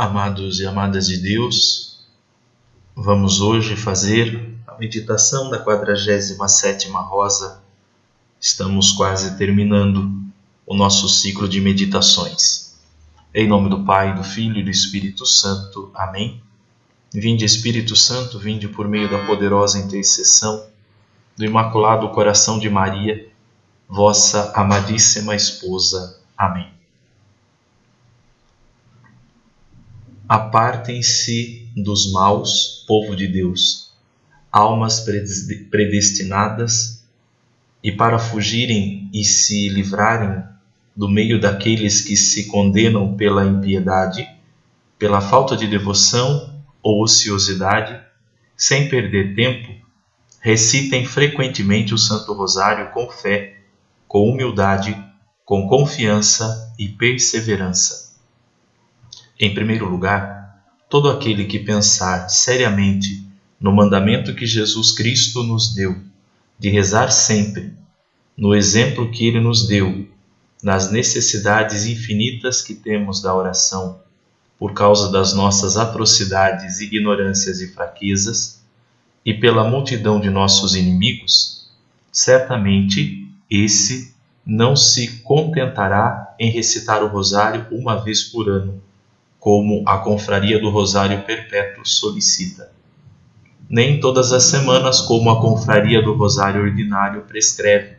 Amados e amadas de Deus, vamos hoje fazer a meditação da 47ª Rosa. Estamos quase terminando o nosso ciclo de meditações. Em nome do Pai, do Filho e do Espírito Santo. Amém. Vinde, Espírito Santo, vinde por meio da poderosa intercessão do Imaculado Coração de Maria, vossa amadíssima esposa. Amém. Apartem-se dos maus, povo de Deus, almas predestinadas, e para fugirem e se livrarem do meio daqueles que se condenam pela impiedade, pela falta de devoção ou ociosidade, sem perder tempo, recitem frequentemente o Santo Rosário com fé, com humildade, com confiança e perseverança. Em primeiro lugar, todo aquele que pensar seriamente no mandamento que Jesus Cristo nos deu, de rezar sempre, no exemplo que Ele nos deu, nas necessidades infinitas que temos da oração, por causa das nossas atrocidades, ignorâncias e fraquezas, e pela multidão de nossos inimigos, certamente esse não se contentará em recitar o Rosário uma vez por ano, como a Confraria do Rosário Perpétuo solicita. Nem todas as semanas, como a Confraria do Rosário Ordinário prescreve,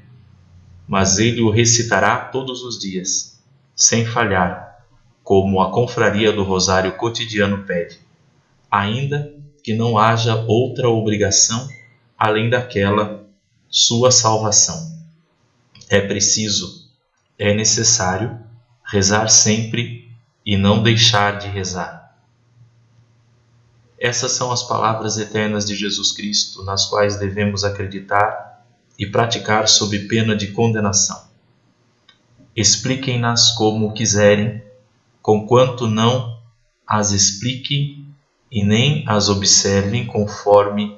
mas ele o recitará todos os dias, sem falhar, como a Confraria do Rosário Cotidiano pede, ainda que não haja outra obrigação além daquela sua salvação. É preciso, é necessário rezar sempre e não deixar de rezar. Essas são as palavras eternas de Jesus Cristo, nas quais devemos acreditar e praticar sob pena de condenação. Expliquem-nas como quiserem, conquanto não as expliquem e nem as observem conforme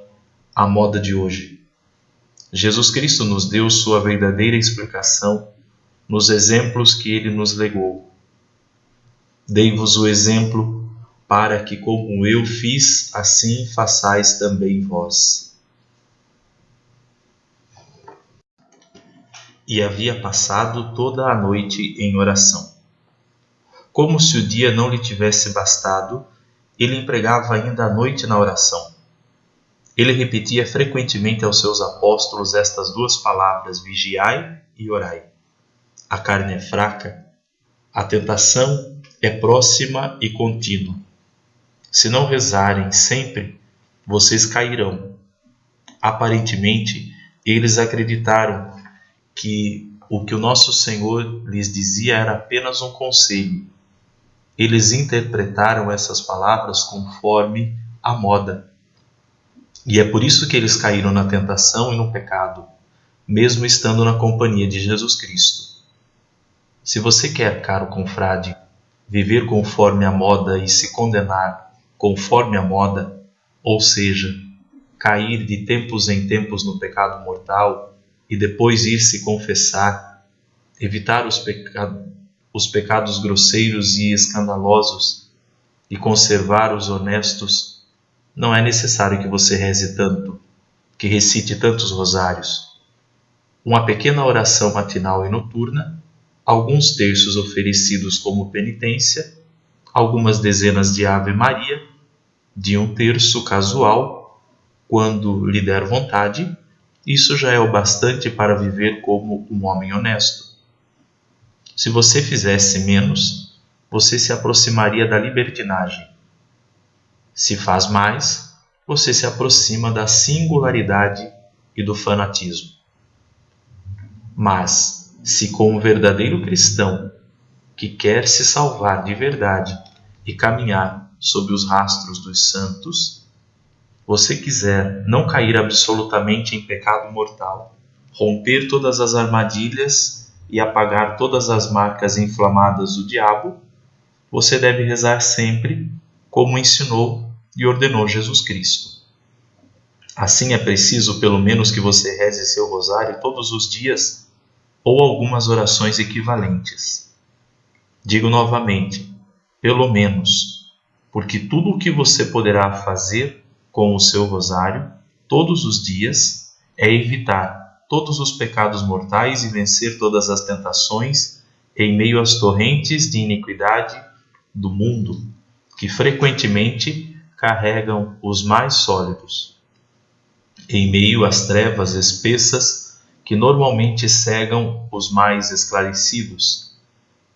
a moda de hoje. Jesus Cristo nos deu sua verdadeira explicação nos exemplos que Ele nos legou. Dei-vos o exemplo para que, como eu fiz, assim façais também vós. E havia passado toda a noite em oração. Como se o dia não lhe tivesse bastado, ele empregava ainda a noite na oração. Ele repetia frequentemente aos seus apóstolos estas duas palavras: vigiai e orai. A carne é fraca, a tentação é próxima e contínua. Se não rezarem sempre, vocês cairão. Aparentemente, eles acreditaram que o que o nosso Senhor lhes dizia era apenas um conselho. Eles interpretaram essas palavras conforme a moda. E é por isso que eles caíram na tentação e no pecado, mesmo estando na companhia de Jesus Cristo. Se você quer, caro confrade, viver conforme a moda e se condenar conforme a moda, ou seja, cair de tempos em tempos no pecado mortal e depois ir se confessar, evitar os pecados grosseiros e escandalosos e conservar os honestos, não é necessário que você reze tanto, que recite tantos rosários. Uma pequena oração matinal e noturna, alguns terços oferecidos como penitência, algumas dezenas de Ave Maria, de um terço casual, quando lhe der vontade, isso já é o bastante para viver como um homem honesto. Se você fizesse menos, você se aproximaria da libertinagem. Se faz mais, você se aproxima da singularidade e do fanatismo. Mas, se como verdadeiro cristão, que quer se salvar de verdade e caminhar sob os rastros dos santos, você quiser não cair absolutamente em pecado mortal, romper todas as armadilhas e apagar todas as marcas inflamadas do diabo, você deve rezar sempre como ensinou e ordenou Jesus Cristo. Assim é preciso pelo menos que você reze seu rosário todos os dias ou algumas orações equivalentes. Digo novamente, pelo menos. porque tudo o que você poderá fazer com o seu rosário todos os dias é evitar todos os pecados mortais e vencer todas as tentações em meio às torrentes de iniquidade do mundo, que frequentemente carregam os mais sólidos, em meio às trevas espessas que normalmente cegam os mais esclarecidos,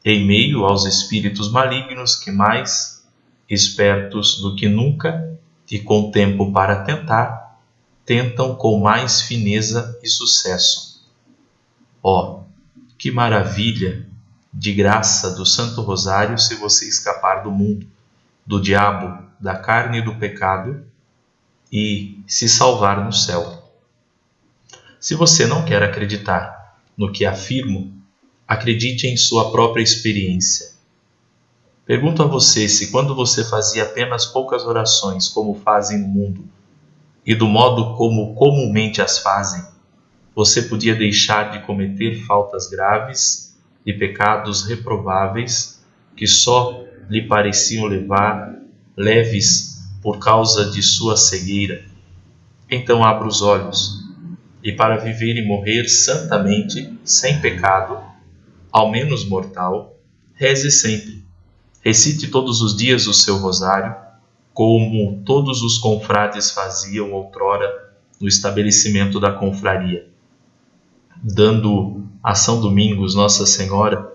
em meio aos espíritos malignos que mais espertos do que nunca e com tempo para tentar, tentam com mais fineza e sucesso. Oh, que maravilha de graça do Santo Rosário se você escapar do mundo, do diabo, da carne e do pecado e se salvar no céu. Se você não quer acreditar no que afirmo, acredite em sua própria experiência. Pergunto a você se quando você fazia apenas poucas orações como fazem no mundo, e do modo como comumente as fazem, você podia deixar de cometer faltas graves e pecados reprováveis que só lhe pareciam leves por causa de sua cegueira. Então abra os olhos e, para viver e morrer santamente, sem pecado, ao menos mortal, reze sempre. Recite todos os dias o seu rosário, como todos os confrades faziam outrora no estabelecimento da confraria. Dando a São Domingos, Nossa Senhora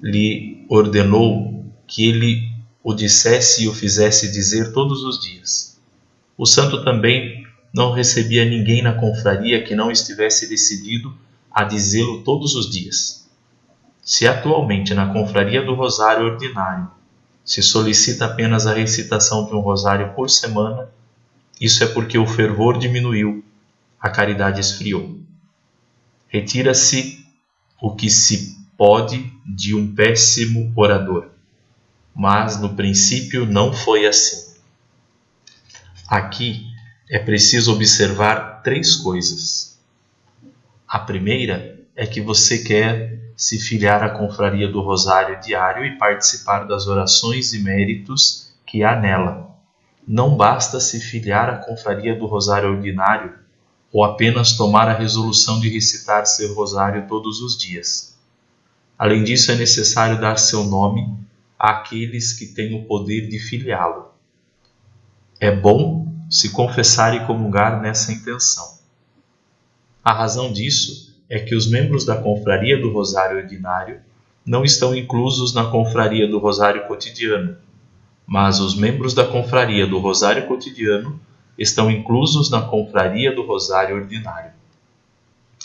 lhe ordenou que ele o dissesse e o fizesse dizer todos os dias. O santo também não recebia ninguém na confraria que não estivesse decidido a dizê-lo todos os dias. Se atualmente na confraria do Rosário Ordinário se solicita apenas a recitação de um rosário por semana, isso é porque o fervor diminuiu, a caridade esfriou. Retira-se o que se pode de um péssimo orador, mas no princípio não foi assim. Aqui é preciso observar 3 coisas. A primeira é que você quer se filiar à confraria do Rosário Diário e participar das orações e méritos que há nela. Não basta se filiar à confraria do Rosário Ordinário ou apenas tomar a resolução de recitar seu rosário todos os dias. Além disso, é necessário dar seu nome àqueles que têm o poder de filiá-lo. É bom se confessar e comungar nessa intenção. A razão disso é que os membros da confraria do Rosário Ordinário não estão inclusos na confraria do Rosário Cotidiano, mas os membros da confraria do Rosário Cotidiano estão inclusos na confraria do Rosário Ordinário.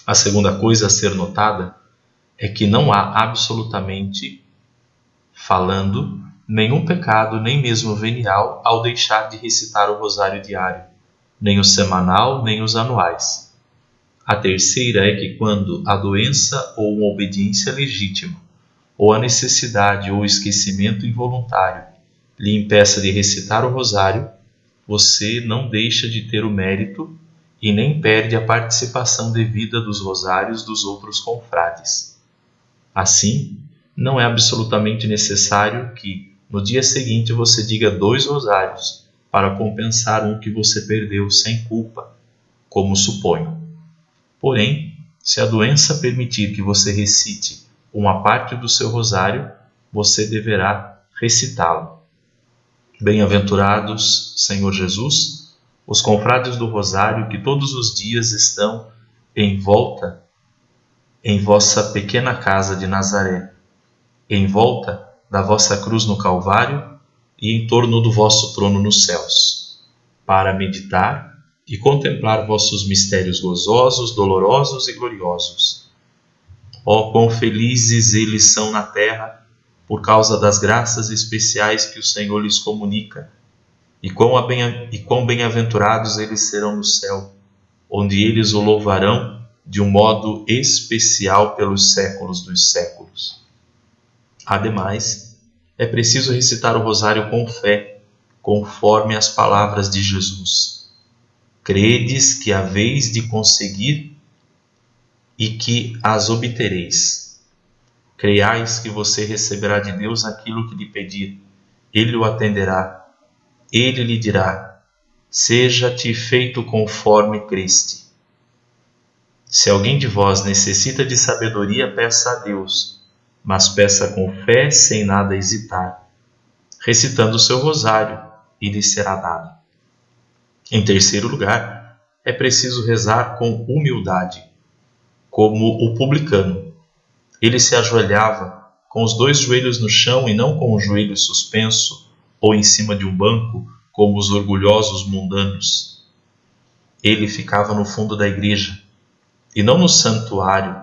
A segunda coisa a ser notada é que não há absolutamente falando nenhum pecado, nem mesmo venial, ao deixar de recitar o Rosário Diário, nem o semanal, nem os anuais. A terceira é que quando a doença ou uma obediência legítima, ou a necessidade ou o esquecimento involuntário lhe impeça de recitar o rosário, você não deixa de ter o mérito e nem perde a participação devida dos rosários dos outros confrades. Assim, não é absolutamente necessário que, no dia seguinte, você diga 2 rosários para compensar um que você perdeu sem culpa, como suponho. Porém, se a doença permitir que você recite uma parte do seu rosário, você deverá recitá-lo. Bem-aventurados, Senhor Jesus, os confrades do rosário que todos os dias estão em volta em vossa pequena casa de Nazaré, em volta da vossa cruz no Calvário e em torno do vosso trono nos céus, para meditar e contemplar vossos mistérios gozosos, dolorosos e gloriosos. Ó, quão felizes eles são na terra, por causa das graças especiais que o Senhor lhes comunica, e quão bem-aventurados eles serão no céu, onde eles o louvarão de um modo especial pelos séculos dos séculos. Ademais, é preciso recitar o rosário com fé, conforme as palavras de Jesus. Credes que haveis de conseguir e que as obtereis. Creiais que você receberá de Deus aquilo que lhe pedir, ele o atenderá. Ele lhe dirá: seja-te feito conforme creste. Se alguém de vós necessita de sabedoria, peça a Deus, mas peça com fé, sem nada hesitar, recitando o seu rosário, e lhe será dado. Em terceiro lugar, é preciso rezar com humildade, como o publicano. Ele se ajoelhava com os 2 joelhos no chão e não com o joelho suspenso ou em cima de um banco, como os orgulhosos mundanos. Ele ficava no fundo da igreja, e não no santuário,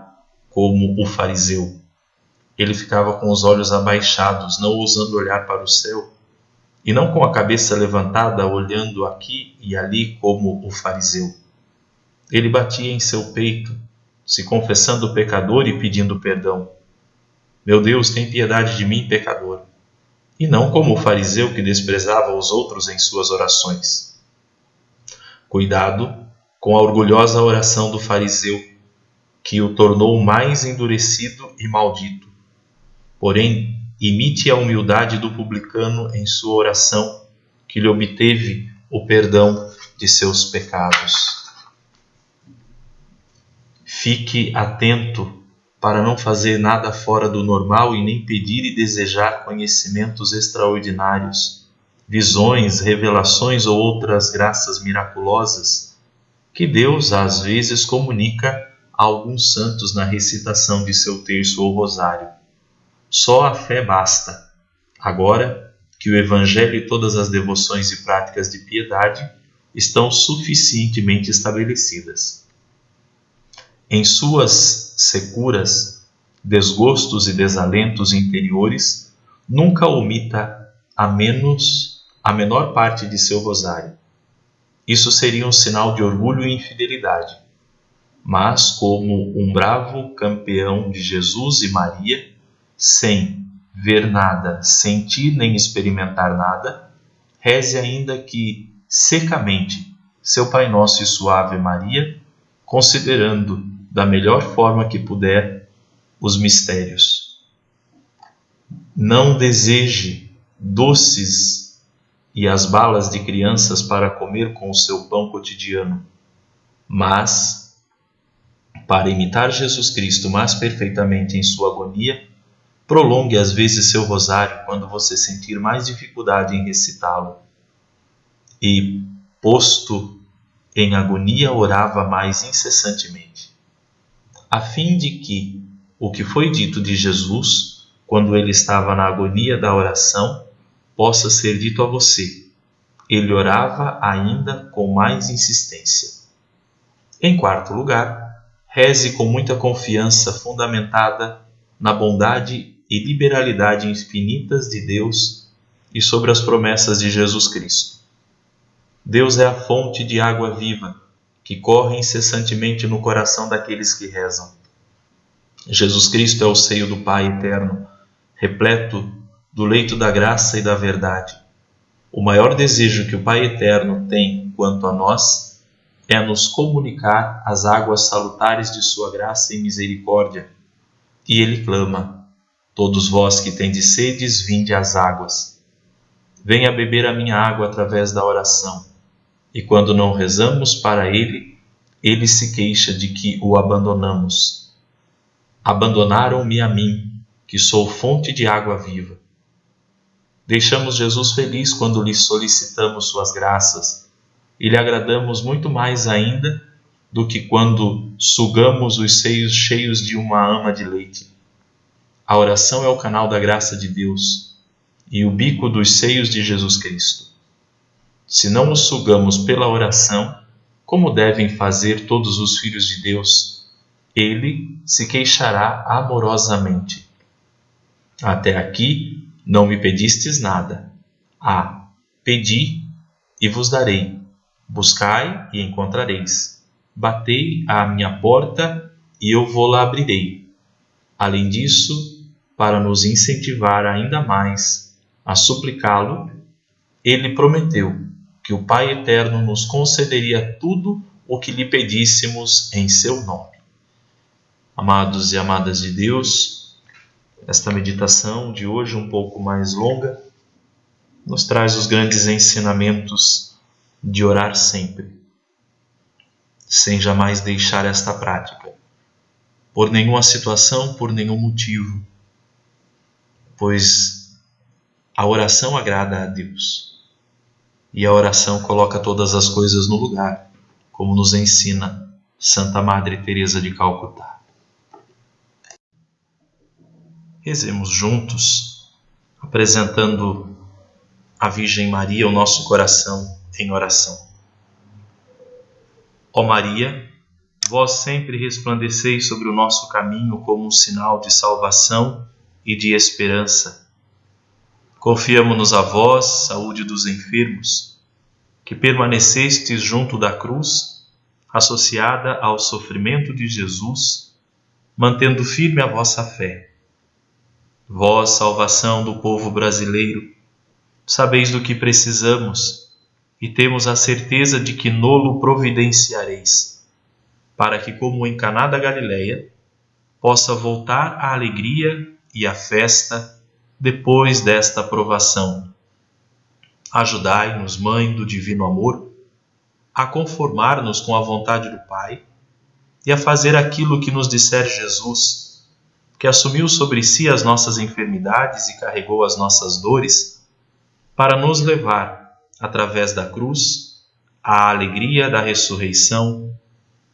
como o fariseu. Ele ficava com os olhos abaixados, não ousando olhar para o céu, e não com a cabeça levantada, olhando aqui e ali, como o fariseu. Ele batia em seu peito, se confessando pecador e pedindo perdão. Meu Deus, tem piedade de mim, pecador. E não como o fariseu que desprezava os outros em suas orações. Cuidado com a orgulhosa oração do fariseu, que o tornou mais endurecido e maldito. Porém, imite a humildade do publicano em sua oração, que lhe obteve o perdão de seus pecados. Fique atento para não fazer nada fora do normal e nem pedir e desejar conhecimentos extraordinários, visões, revelações ou outras graças miraculosas que Deus às vezes comunica a alguns santos na recitação de seu terço ou rosário. Só a fé basta. Agora que o Evangelho e todas as devoções e práticas de piedade estão suficientemente estabelecidas. Em suas securas, desgostos e desalentos interiores, nunca omita a menor parte de seu rosário. Isso seria um sinal de orgulho e infidelidade. Mas, como um bravo campeão de Jesus e Maria, sem ver nada, sentir nem experimentar nada, reze ainda que, secamente, seu Pai Nosso e sua Ave Maria, considerando da melhor forma que puder os mistérios. Não deseje doces e as balas de crianças para comer com o seu pão cotidiano, mas, para imitar Jesus Cristo mais perfeitamente em sua agonia, prolongue às vezes seu rosário quando você sentir mais dificuldade em recitá-lo. E, posto em agonia, orava mais incessantemente, a fim de que o que foi dito de Jesus, quando ele estava na agonia da oração, possa ser dito a você. Ele orava ainda com mais insistência. Em quarto lugar, reze com muita confiança fundamentada na bondade e liberalidade infinitas de Deus e sobre as promessas de Jesus Cristo. Deus é a fonte de água viva que corre incessantemente no coração daqueles que rezam. Jesus Cristo é o seio do Pai eterno, repleto do leito da graça e da verdade. O maior desejo que o Pai eterno tem quanto a nós é nos comunicar as águas salutares de sua graça e misericórdia. E ele clama: todos vós que tendes sedes, vinde às águas. Venha beber a minha água através da oração. E quando não rezamos para ele, ele se queixa de que o abandonamos. Abandonaram-me a mim, que sou fonte de água viva. Deixamos Jesus feliz quando lhe solicitamos suas graças e lhe agradamos muito mais ainda do que quando sugamos os seios cheios de uma ama de leite. A oração é o canal da graça de Deus e o bico dos seios de Jesus Cristo. Se não os sugamos pela oração, como devem fazer todos os filhos de Deus, ele se queixará amorosamente. Até aqui não me pedistes nada. Pedi e vos darei. Buscai e encontrareis. Batei à minha porta e eu vou-la abrirei. Além disso, para nos incentivar ainda mais a suplicá-lo, ele prometeu que o Pai Eterno nos concederia tudo o que lhe pedíssemos em seu nome. Amados e amadas de Deus, esta meditação de hoje um pouco mais longa nos traz os grandes ensinamentos de orar sempre, sem jamais deixar esta prática, por nenhuma situação, por nenhum motivo, pois a oração agrada a Deus e a oração coloca todas as coisas no lugar, como nos ensina Santa Madre Teresa de Calcutá. Rezemos juntos, apresentando à Virgem Maria o nosso coração em oração. Ó Maria, vós sempre resplandeceis sobre o nosso caminho como um sinal de salvação e de esperança. Confiamo-nos a vós, saúde dos enfermos, que permanecestes junto da cruz, associada ao sofrimento de Jesus, mantendo firme a vossa fé. Vós, salvação do povo brasileiro, sabeis do que precisamos e temos a certeza de que nolo providenciareis, para que, como em Caná da Galileia, possa voltar a alegria e a festa depois desta provação. Ajudai-nos, Mãe do Divino Amor, a conformar-nos com a vontade do Pai e a fazer aquilo que nos disser Jesus, que assumiu sobre si as nossas enfermidades e carregou as nossas dores, para nos levar, através da cruz, à alegria da ressurreição.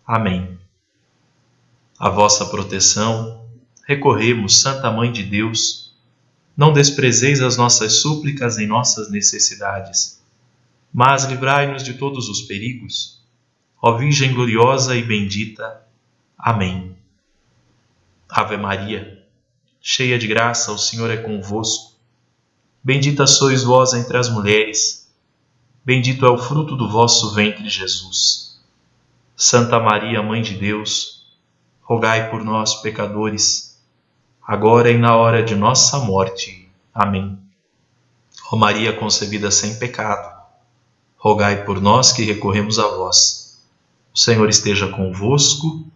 Amém. À vossa proteção recorremos, Santa Mãe de Deus. Não desprezeis as nossas súplicas em nossas necessidades, mas livrai-nos de todos os perigos. Ó Virgem gloriosa e bendita. Amém. Ave Maria, cheia de graça, o Senhor é convosco. Bendita sois vós entre as mulheres, bendito é o fruto do vosso ventre, Jesus. Santa Maria, Mãe de Deus, rogai por nós, pecadores, agora e na hora de nossa morte. Amém. Ó Maria concebida sem pecado, rogai por nós que recorremos a vós. O Senhor esteja convosco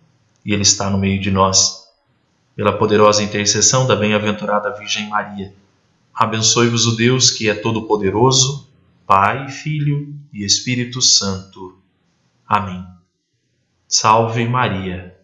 e Ele está no meio de nós. Pela poderosa intercessão da bem-aventurada Virgem Maria, abençoe-vos o Deus que é todo-poderoso, Pai, Filho e Espírito Santo. Amém. Salve Maria.